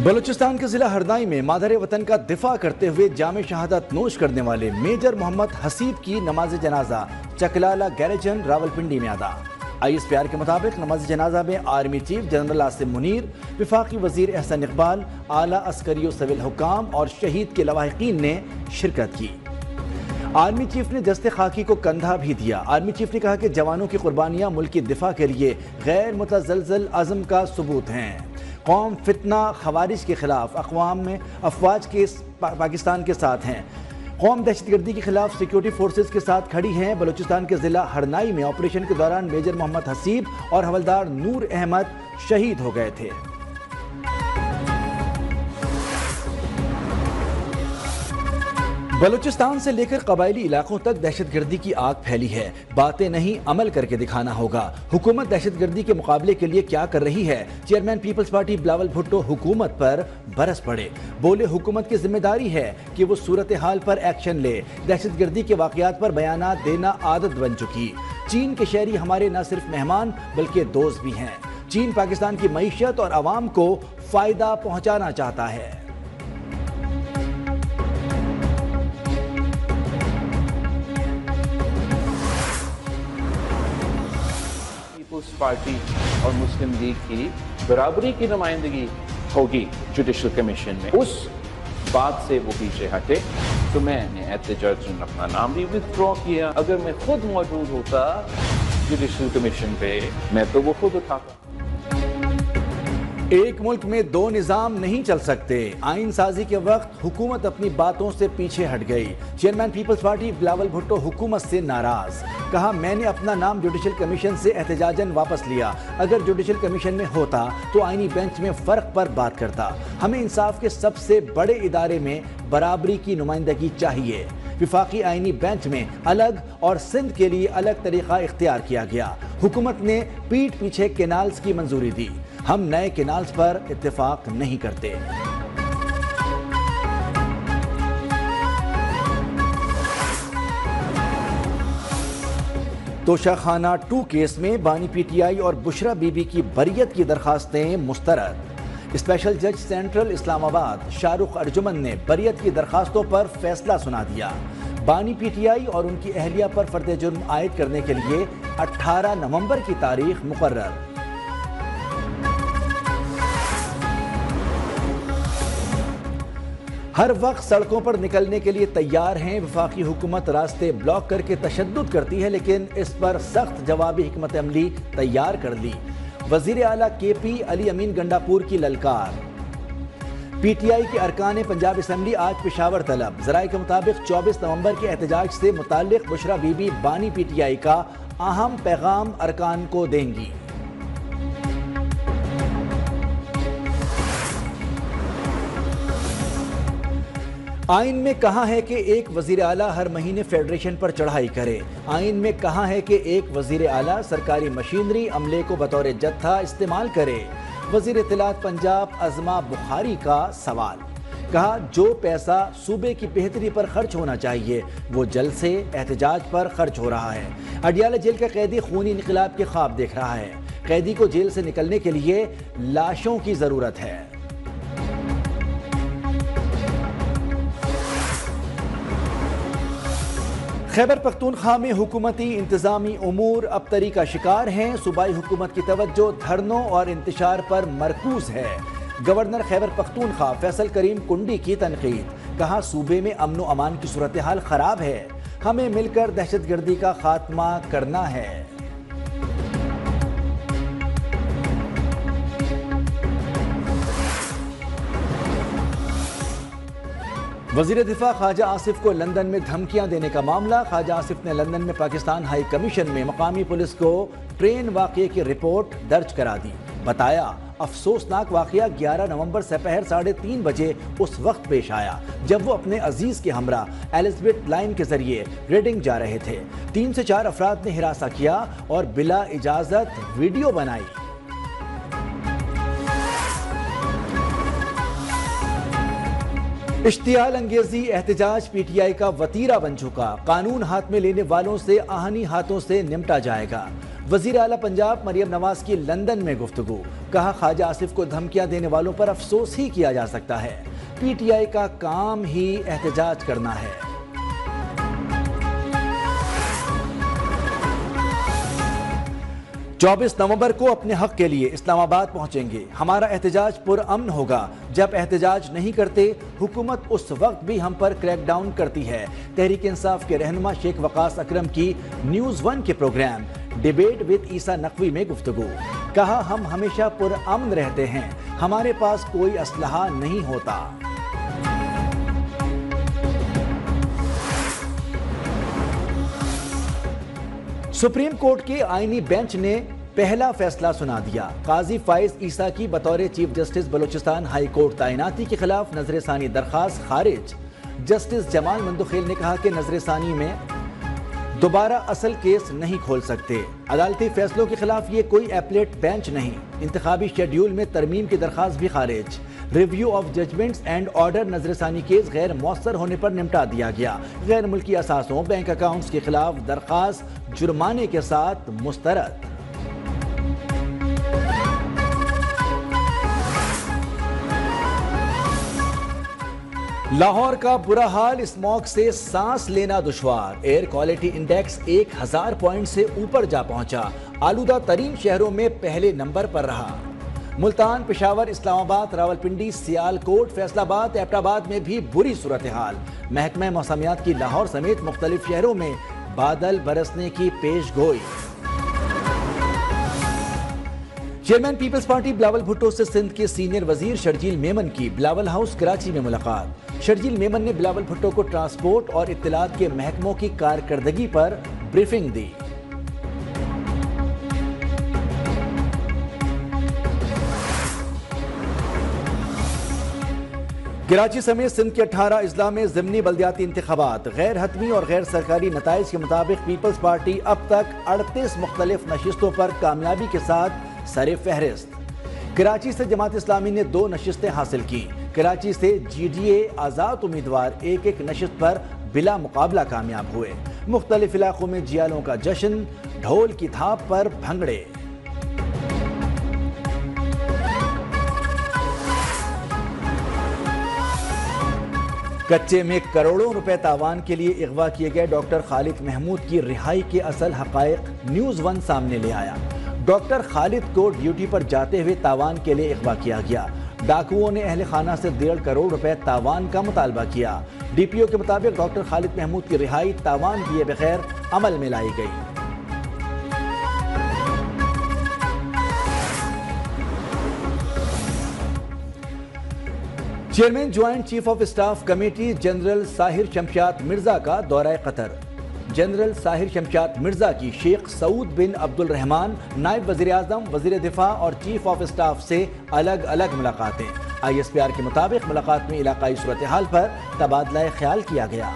بلوچستان کے ضلع ہردائی میں مادر وطن کا دفاع کرتے ہوئے جام شہادت نوش کرنے والے میجر محمد حسیب کی نماز جنازہ چکلالہ گیریجن راولپنڈی میں ادا۔ آئی ایس پی آر کے مطابق نماز جنازہ میں army chief general Asim Munir, وفاقی وزیر احسن اقبال، اعلیٰ عسکری و سول حکام اور شہید کے لواحقین نے شرکت کی۔ آرمی چیف نے دست خاکی کو کندھا بھی دیا۔ آرمی چیف نے کہا کہ جوانوں کی قربانیاں ملک کی دفاع کے لیے غیر متزلزل عزم کا ثبوت ہیں۔ قوم فتنہ خوارج کے خلاف افواج کے پاکستان کے ساتھ ہیں۔ قوم دہشت گردی کے خلاف سیکیورٹی فورسز کے ساتھ کھڑی ہیں۔ بلوچستان کے ضلع ہرنائی میں آپریشن کے دوران میجر محمد حسیب اور حوالدار نور احمد شہید ہو گئے تھے۔ بلوچستان سے لے کر قبائلی علاقوں تک دہشت گردی کی آگ پھیلی ہے۔ باتیں نہیں، عمل کر کے دکھانا ہوگا۔ حکومت دہشت گردی کے مقابلے کے لیے کیا کر رہی ہے؟ Chairman peoples party Bilawal Bhutto حکومت پر برس پڑے۔ بولے حکومت کی ذمہ داری ہے کہ وہ صورتحال پر ایکشن لے۔ دہشت گردی کے واقعات پر بیانات دینا عادت بن چکی۔ چین کے شہری ہمارے نہ صرف مہمان بلکہ دوست بھی ہیں۔ چین پاکستان کی معیشت اور عوام کو فائدہ پہنچانا چاہتا ہے۔ پارٹی اور مسلم لیگ کی برابری کی نمائندگی ہوگی جوڈیشل کمیشن میں، اس بات سے وہ پیچھے ہٹے تو میں نے احتجاجاً اپنا نام بھی وتھڈرا کیا۔ اگر میں خود موجود ہوتا جوڈیشل کمیشن پہ میں تو وہ خود اٹھاتا۔ ایک ملک میں دو نظام نہیں چل سکتے۔ آئین سازی کے وقت حکومت اپنی باتوں سے پیچھے ہٹ گئی۔ Chairman peoples party Bilawal Bhutto حکومت سے ناراض۔ کہا میں نے اپنا نام جوڈیشل کمیشن سے احتجاجاً واپس لیا۔ اگر جوڈیشل کمیشن میں ہوتا تو آئینی بینچ میں فرق پر بات کرتا۔ ہمیں انصاف کے سب سے بڑے ادارے میں برابری کی نمائندگی چاہیے۔ وفاقی آئینی بینچ میں الگ اور سندھ کے لیے الگ طریقہ اختیار کیا گیا۔ حکومت نے پیٹھ پیچھے کینالز کی منظوری دی۔ ہم نئے کینالز پر اتفاق نہیں کرتے۔ توشہ خانہ 2 کیس میں بانی پی ٹی آئی اور بشرا بی بی کی بریت کی درخواستیں مسترد۔ اسپیشل جج سینٹرل اسلام آباد شاہ رخ ارجمن نے بریت کی درخواستوں پر فیصلہ سنا دیا۔ بانی پی ٹی آئی اور ان کی اہلیہ پر فرد جرم عائد کرنے کے لیے 18 نومبر کی تاریخ مقرر۔ ہر وقت سڑکوں پر نکلنے کے لیے تیار ہیں۔ وفاقی حکومت راستے بلاک کر کے تشدد کرتی ہے لیکن اس پر سخت جوابی حکمت عملی تیار کر لی۔ وزیر اعلیٰ کے پی علی امین گنڈاپور کی للکار۔ پی ٹی آئی کے ارکان پنجاب اسمبلی آج پشاور طلب۔ ذرائع کے مطابق 24 نومبر کے احتجاج سے متعلق بشرا بی بی بانی پی ٹی آئی کا اہم پیغام ارکان کو دیں گی۔ آئین میں کہاں ہے کہ ایک وزیر اعلیٰ ہر مہینے فیڈریشن پر چڑھائی کرے؟ آئین میں کہاں ہے کہ ایک وزیر اعلیٰ سرکاری مشینری عملے کو بطور جتھا استعمال کرے؟ وزیر اطلاعات پنجاب عظمہ بخاری کا سوال۔ کہا جو پیسہ صوبے کی بہتری پر خرچ ہونا چاہیے وہ جلسے احتجاج پر خرچ ہو رہا ہے۔ اڈیالہ جیل کا قیدی خونی انقلاب کے خواب دیکھ رہا ہے۔ قیدی کو جیل سے نکلنے کے لیے لاشوں کی ضرورت ہے۔ خیبر پختونخوا میں حکومتی انتظامی امور ابتری کا شکار ہیں۔ صوبائی حکومت کی توجہ دھرنوں اور انتشار پر مرکوز ہے۔ گورنر خیبر پختونخوا فیصل کریم کنڈی کی تنقید۔ کہا صوبے میں امن و امان کی صورتحال خراب ہے، ہمیں مل کر دہشت گردی کا خاتمہ کرنا ہے۔ وزیر دفاع خواجہ آصف کو لندن میں دھمکیاں دینے کا معاملہ۔ خواجہ آصف نے لندن میں پاکستان ہائی کمیشن میں مقامی پولیس کو ٹرین واقعے کی رپورٹ درج کرا دی۔ بتایا افسوسناک واقعہ 11 نومبر سپہر 3:30 بجے اس وقت پیش آیا جب وہ اپنے عزیز کے ہمراہ ایلزبتھ لائن کے ذریعے ریڈنگ جا رہے تھے۔ 3 سے 4 افراد نے ہراساں کیا اور بلا اجازت ویڈیو بنائی۔ اشتعال انگیزی احتجاج پی ٹی آئی کا وتیرہ بن چکا۔ قانون ہاتھ میں لینے والوں سے آہنی ہاتھوں سے نمٹا جائے گا۔ وزیر اعلیٰ پنجاب مریم نواز کی لندن میں گفتگو، کہا خواجہ آصف کو دھمکیاں دینے والوں پر افسوس ہی کیا جا سکتا ہے، پی ٹی آئی کا کام ہی احتجاج کرنا ہے۔ 24 نومبر کو اپنے حق کے لیے اسلام آباد پہنچیں گے، ہمارا احتجاج پرامن ہوگا، جب احتجاج نہیں کرتے حکومت اس وقت بھی ہم پر کریک ڈاؤن کرتی ہے۔ تحریک انصاف کے رہنما شیخ وقاص اکرم کی نیوز 1 کے پروگرام ڈیبیٹ ود عیسیٰ نقوی میں گفتگو، کہا ہم ہمیشہ پرامن رہتے ہیں، ہمارے پاس کوئی اسلحہ نہیں ہوتا۔ سپریم کورٹ کے آئینی بینچ نے پہلا فیصلہ سنا دیا، قاضی فائز عیسیٰ کی بطور chief justice Balochistan high court تعیناتی کے خلاف نظر ثانی درخواست خارج۔ جسٹس جمال مندوخیل نے کہا کہ نظر ثانی میں دوبارہ اصل کیس نہیں کھول سکتے، عدالتی فیصلوں کے خلاف یہ کوئی ایپلیٹ بینچ نہیں۔ انتخابی شیڈیول میں ترمیم کی درخواست بھی خارج۔ Review of judgments and order نظر ثانی کیس غیر مؤثر ہونے پر نمٹا دیا گیا۔ غیر ملکی اثاثوں بینک اکاؤنٹس کے خلاف درخواست جرمانے کے ساتھ مسترد۔ لاہور کا برا حال، اسموگ سے سانس لینا دشوار، ایئر کوالٹی انڈیکس 1000 پوائنٹ سے اوپر جا پہنچا، آلودہ ترین شہروں میں پہلے نمبر پر رہا۔ ملتان، پشاور، اسلام آباد، راولپنڈی، سیالکوٹ، فیصل آباد، ایبٹ آباد میں بھی بری صورتحال۔ محکمہ موسمیات کی لاہور سمیت مختلف شہروں میں بادل برسنے کی پیش گوئی۔ Chairman peoples party Bilawal Bhutto سے سندھ کے سینئر وزیر شرجیل میمن کی بلاول ہاؤس کراچی میں ملاقات۔ شرجیل میمن نے بلاول بھٹو کو ٹرانسپورٹ اور اطلاعات کے محکموں کی کارکردگی پر بریفنگ دی۔ کراچی سمیت سندھ کے 18 اضلاع میں ضمنی بلدیاتی انتخابات، غیر حتمی اور غیر سرکاری نتائج کے مطابق پیپلز پارٹی اب تک 38 مختلف نشستوں پر کامیابی کے ساتھ سر فہرست۔ کراچی سے جماعت اسلامی نے 2 نشستیں حاصل کی، کراچی سے جی ڈی اے آزاد امیدوار ایک نشست پر بلا مقابلہ کامیاب ہوئے۔ مختلف علاقوں میں جیالوں کا جشن، ڈھول کی تھاپ پر بھنگڑے۔ کچے میں کروڑوں روپے تاوان کے لیے اغوا کیے گئے ڈاکٹر خالد محمود کی رہائی کے اصل حقائق نیوز 1 سامنے لے آیا۔ ڈاکٹر خالد کو ڈیوٹی پر جاتے ہوئے تاوان کے لیے اغوا کیا گیا۔ ڈاکوؤں نے اہل خانہ سے 1.5 کروڑ روپے تاوان کا مطالبہ کیا۔ ڈی پی او کے مطابق ڈاکٹر خالد محمود کی رہائی تاوان دیے بغیر عمل میں لائی گئی۔ Chairman joint chief of staff committee general Sahir Shamshad Mirza کا دورہ قطر۔ جنرل ساحر شمشاد مرزا کی شیخ سعود بن عبد الرحمن، نائب وزیر اعظم، وزیر دفاع اور چیف آف اسٹاف سے الگ الگ ملاقاتیں۔ ISPR کے مطابق ملاقات میں علاقائی صورتحال پر تبادلہ خیال کیا گیا۔